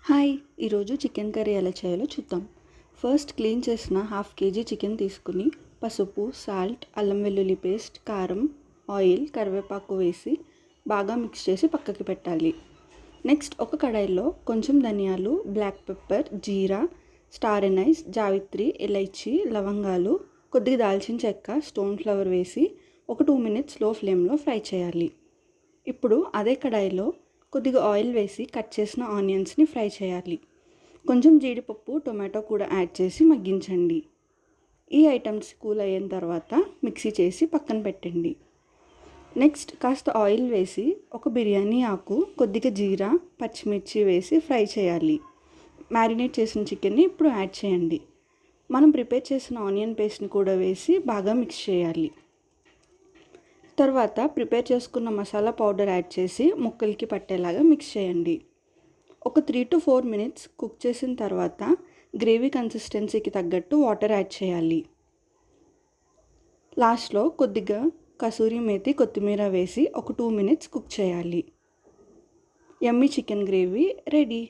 Hi! ఈరోజు chicken curry ఎలా చేయాలో చూద్దాం. ఫస్ట్ క్లీన్ చేసిన హాఫ్ కేజీ చికెన్ తీసుకుని పసుపు, సాల్ట్, అల్లం వెల్లుల్లి పేస్ట్, కారం, ఆయిల్, కరివేపాకు వేసి బాగా మిక్స్ చేసి పక్కకి పెట్టాలి. నెక్స్ట్ ఒక కడాయిలో కొంచెం ధనియాలు, బ్లాక్ పెప్పర్, జీరా, స్టార్ ఎనైస్, జావిత్రి, ఇలైచి, లవంగాలు, కొద్దిగా దాల్చిన చెక్క, స్టోన్ ఫ్లవర్ వేసి ఒక 2 మినిట్స్ లో ఫ్లేమ్లో ఫ్రై చేయాలి. ఇప్పుడు అదే కడాయిలో కొద్దిగా ఆయిల్ వేసి కట్ చేసిన ఆనియన్స్ని ఫ్రై చేయాలి. కొంచెం జీడిపప్పు, టొమాటో కూడా యాడ్ చేసి మగ్గించండి. ఈ ఐటమ్స్ కూల్ అయిన తర్వాత మిక్సీ చేసి పక్కన పెట్టండి. నెక్స్ట్ కాస్త ఆయిల్ వేసి ఒక బిర్యానీ ఆకు, కొద్దిగా జీరా, పచ్చిమిర్చి వేసి ఫ్రై చేయాలి. మ్యారినేట్ చేసిన చికెన్ని ఇప్పుడు యాడ్ చేయండి. మనం ప్రిపేర్ చేసిన ఆనియన్ పేస్ట్ని కూడా వేసి బాగా మిక్స్ చేయాలి. తర్వాత ప్రిపేర్ చేసుకున్న మసాలా పౌడర్ యాడ్ చేసి ముక్కలకి పట్టేలాగా మిక్స్ చేయండి. ఒక 3 to 4 మినిట్స్ కుక్ చేసిన తర్వాత గ్రేవీ కన్సిస్టెన్సీకి తగ్గట్టు వాటర్ యాడ్ చేయాలి. లాస్ట్లో కొద్దిగా కసూరి మేతి, కొత్తిమీర వేసి ఒక 2 మినిట్స్ కుక్ చేయాలి. యమ్మీ చికెన్ గ్రేవీ రెడీ.